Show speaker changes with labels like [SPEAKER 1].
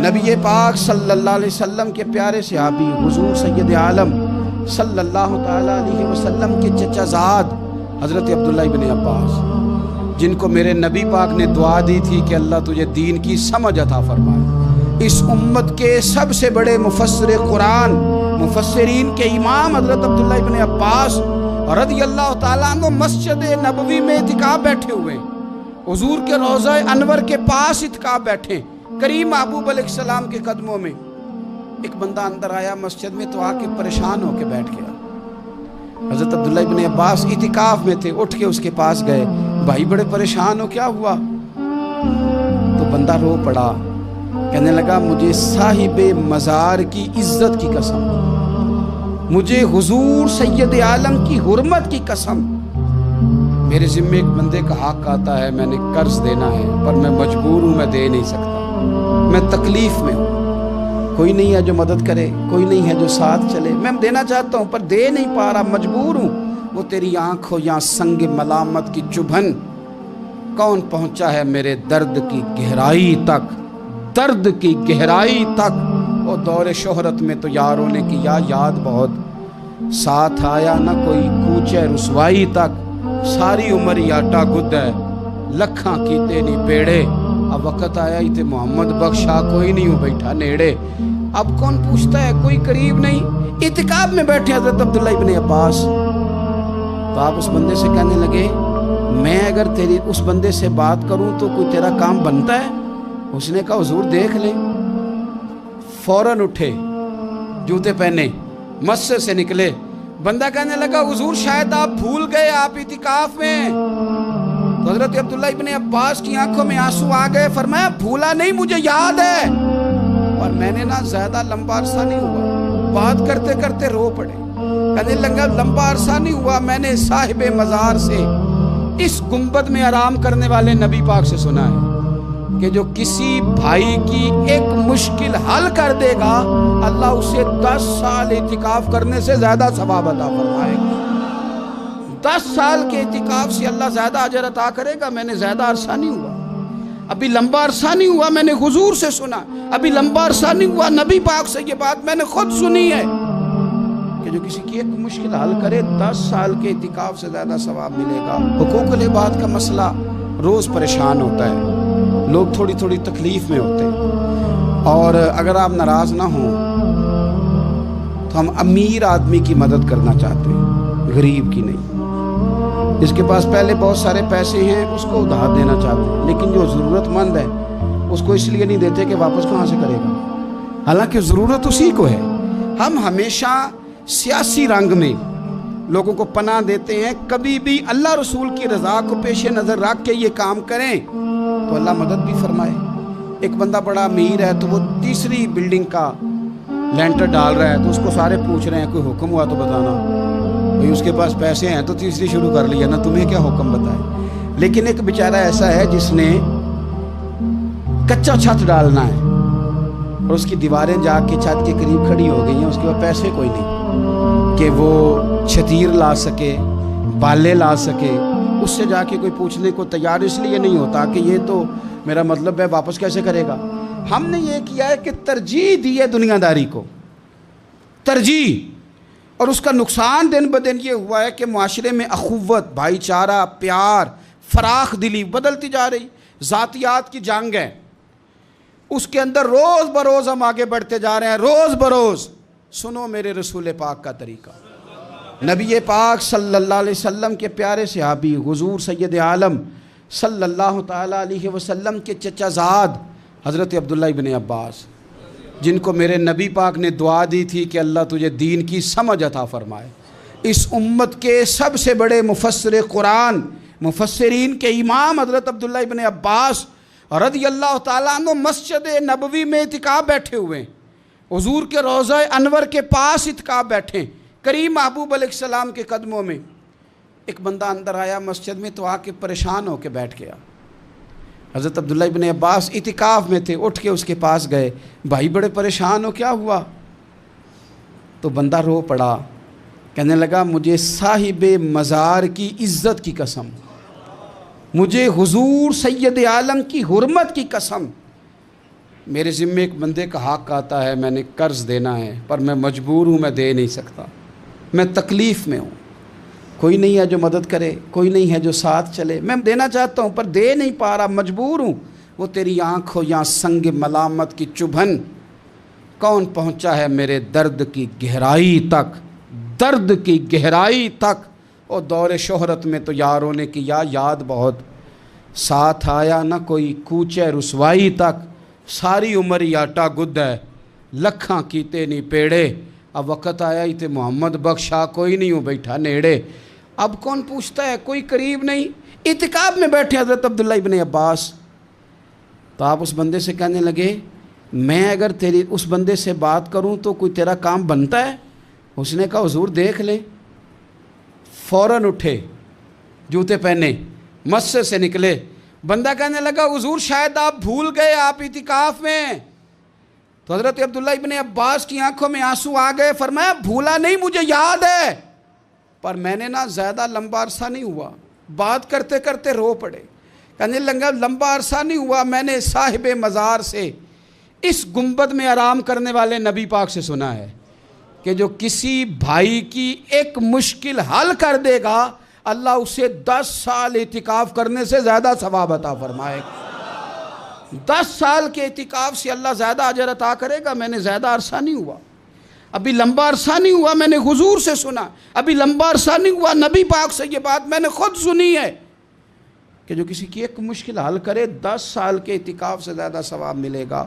[SPEAKER 1] नबी पाक सल्लल्लाहु अलैहि वसल्लम के प्यारे सहाबी हुजूर सैयद आलम सल्लल्लाहु ताला अलैहि वसल्लम के चचाजाद हज़रत अब्दुल्ला इब्न अब्बास, जिनको मेरे नबी पाक ने दुआ दी थी कि अल्लाह तुझे दीन की समझ अता फरमाए। इस उम्मत के सबसे बड़े मुफस्सिर कुरान, मुफस्सिरीन के इमाम हज़रत अब्दुल्ला इब्न अब्बास रज़ियल्लाहु ताला अन्हु मस्जिद नबवी में इतिकाफ बैठे हुए, हुजूर के रोज़ा अनवर के पास इतिकाफ बैठे, करीम महबूब अलैहिस्सलाम के कदमों में। एक बंदा अंदर आया मस्जिद में तो आके परेशान होके बैठ गया। हज़रत अब्दुल्ला इब्न अब्बास इतिकाफ में थे, उठ के उसके पास गए, भाई बड़े परेशान हो, क्या हुआ? तो बंदा रो पड़ा, कहने लगा मुझे साहिबे मज़ार की इज्जत की कसम, मुझे हुजूर सैयद आलम की हुर्मत की कसम, मेरे ज़िम्मे एक बंदे का हक आता है, मैंने कर्ज देना है पर मैं मजबूर हूँ, मैं दे नहीं सकता, मैं तकलीफ़ में हूँ, कोई नहीं है जो मदद करे, कोई नहीं है जो साथ चले, मैं देना चाहता हूँ पर दे नहीं पा रहा, मजबूर हूँ। वो तेरी आँखों या संग मलामत की चुभन, कौन पहुँचा है मेरे दर्द की गहराई तक, दर्द की गहराई तक। वो दौरे शोहरत में तो यारों ने किया याद बहुत, साथ आया ना कोई कूचे रुसवाई तक, सारी उम्र ही आटा गुद है, लखा कीते नहीं पेड़े, अब वक़्त आया ही थे मोहम्मद बख्शा, कोई नहीं हो बैठा नेड़े। अब कौन पूछता है, कोई करीब नहीं। इतिकाफ में बैठे हज़रत अब्दुल्ला इब्न अब्बास, तो आप उस बंदे से कहने लगे मैं अगर तेरी उस बंदे से बात करूं तो कोई तेरा काम बनता है? उसने कहा हुजूर देख ले। फौरन उठे, जूते पहने, मस्जिद से निकले। बंदा कहने लगा हुजूर शायद आप भूल गए, आप इतिकाफ में। तो हज़रत अब्दुल्ला इब्न अब्बास की आंखों में आंसू आ गए, फरमाया भूला नहीं, मुझे याद है, और मैंने ना ज़्यादा लंबा अरसा नहीं हुआ, बात करते करते रो पड़े। कहने लगा लंबा अरसा नहीं हुआ, मैंने साहिबे मज़ार से, इस गुंबद में आराम करने वाले नबी पाक से सुना है कि जो किसी भाई की एक मुश्किल हल कर देगा, अल्लाह उसे 10 साल इतिकाफ करने से ज़्यादा सवाब अता फरमाएगा। 10 साल के इतिकाफ से अल्लाह ज़्यादा अजर अता करेगा। मैंने ज़्यादा अरसा नहीं हुआ, अभी लंबा अरसा नहीं हुआ, मैंने हुजूर से सुना, अभी लंबा अरसा नहीं हुआ, नबी पाक से ये बात मैंने खुद सुनी है कि जो किसी की एक मुश्किल हल करे 10 साल के इतिकाफ से ज़्यादा सवाब मिलेगा। हुकूकुल इबाद का मसला रोज़ परेशान होता है, लोग थोड़ी थोड़ी तकलीफ़ में होते हैं, और अगर आप नाराज़ ना हों तो हम अमीर आदमी की मदद करना चाहते हैं, गरीब की नहीं। जिसके पास पहले बहुत सारे पैसे हैं उसको उधार देना चाहते हैं, लेकिन जो ज़रूरतमंद है उसको इसलिए नहीं देते कि वापस कहाँ से करेगा, हालांकि ज़रूरत उसी को है। हम हमेशा सियासी रंग में लोगों को पनाह देते हैं, कभी भी अल्लाह रसूल की रज़ा को पेश नज़र रख के ये काम करें तो अल्लाह मदद भी फरमाए। एक बंदा बड़ा अमीर है तो वो तीसरी बिल्डिंग का लेंटर डाल रहा है, तो उसको सारे पूछ रहे हैं कोई हुक्म हुआ तो बताना, भाई उसके पास पैसे हैं तो तीसरी शुरू कर लिया ना, तुम्हें क्या हुक्म बताए। लेकिन एक बेचारा ऐसा है जिसने कच्चा छत डालना है और उसकी दीवारें जाके छत के करीब खड़ी हो गई हैं, उसके पास पैसे कोई नहीं कि वो छतीर ला सके, बाले ला सके, उससे जाके कोई पूछने को तैयार इसलिए नहीं होता कि ये तो मेरा मतलब है वापस कैसे करेगा। हमने ये किया है कि तरजीह दी है दुनियादारी को, तरजीह, और उसका नुकसान दिन ब दिन ये हुआ है कि मुआशरे में अखुव्वत, भाईचारा, प्यार, फराख दिली बदलती जा रही। ज़ातियात की जंग है, उसके अंदर रोज़ बरोज़ हम आगे बढ़ते जा रहे हैं, रोज़ बरोज़। सुनो मेरे रसूल पाक का तरीका, नबी पाक सल्लल्लाहु अलैहि वसल्लम के प्यारे सहाबी हुजूर सैयद आलम सल्लल्लाहु ताला अलैहि वसल्लम के चचाजाद हज़रत अब्दुल्ला इब्न अब्बास, जिनको मेरे नबी पाक ने दुआ दी थी कि अल्लाह तुझे दीन की समझ अता फरमाए। इस उम्मत के सबसे बड़े मुफस्सिर कुरान, मुफस्सिरीन के इमाम हज़रत अब्दुल्ला इब्न अब्बास रज़ियल्लाहु ताला अन्हु मस्जिद नबवी में इतिकाफ बैठे हुए, हुजूर के रोज़ा अनवर के पास इतिकाफ बैठे, करीम महबूब अलैहिस्सलाम के कदमों में। एक बंदा अंदर आया मस्जिद में तो आके परेशान होके बैठ गया। हज़रत अब्दुल्ला इब्न अब्बास इतिकाफ में थे, उठ के उसके पास गए, भाई बड़े परेशान हो, क्या हुआ? तो बंदा रो पड़ा, कहने लगा मुझे साहिबे मज़ार की इज्जत की कसम, मुझे हुजूर सैयद आलम की हुर्मत की कसम, मेरे ज़िम्मे एक बंदे का हक़ आता है, मैंने कर्ज़ देना है, पर मैं मजबूर हूँ, मैं दे नहीं सकता, मैं तकलीफ़ में हूँ, कोई नहीं है जो मदद करे, कोई नहीं है जो साथ चले, मैं देना चाहता हूँ पर दे नहीं पा रहा, मजबूर हूँ। वो तेरी आँख हो या संग मलामत की चुभन, कौन पहुँचा है मेरे दर्द की गहराई तक, दर्द की गहराई तक। और दौरे शोहरत में तो यारों ने किया याद बहुत, साथ आया ना कोई कूचे रुसवाई तक, सारी उम्र ही आटा गुद है, लखा कीते नहीं पेड़े, अब वक़्त आया ही थे मोहम्मद बख्शा, कोई नहीं हो बैठा नेड़े। अब कौन पूछता है, कोई करीब नहीं। इतिकाब में बैठे हज़रत अब्दुल्ला इब्न अब्बास, तो आप उस बंदे से कहने लगे, मैं अगर तेरी उस बंदे से बात करूं तो कोई तेरा काम बनता है? उसने कहा हुजूर देख लें। फ़ौरन उठे, जूते पहने, मस्जिद से निकले। बंदा कहने लगा हुजूर शायद आप भूल गए, आप इतिकाफ में। तो हज़रत अब्दुल्ला इब्न अब्बास की आंखों में आंसू आ गए। फरमाया भूला नहीं, मुझे याद है, पर मैंने ना ज़्यादा लंबा अरसा नहीं हुआ, बात करते करते रो पड़े। कहने लगा लंबा अरसा नहीं हुआ, मैंने साहिब मज़ार से, इस गुंबद में आराम करने वाले नबी पाक से सुना है कि जो किसी भाई की एक मुश्किल हल कर देगा, अल्लाह उसे 10 साल इतिकाफ करने से ज़्यादा सवाब अता फरमाएगा। 10 साल के इतिकाफ से अल्लाह ज़्यादा अजर अता करेगा। मैंने ज़्यादा अरसा नहीं हुआ, अभी लंबा अरसा नहीं हुआ, मैंने हुजूर से सुना, अभी लंबा अरसा नहीं हुआ, नबी पाक से ये बात मैंने खुद सुनी है कि जो किसी की एक मुश्किल हल करे 10 साल के इतिकाफ से ज़्यादा सवाब मिलेगा।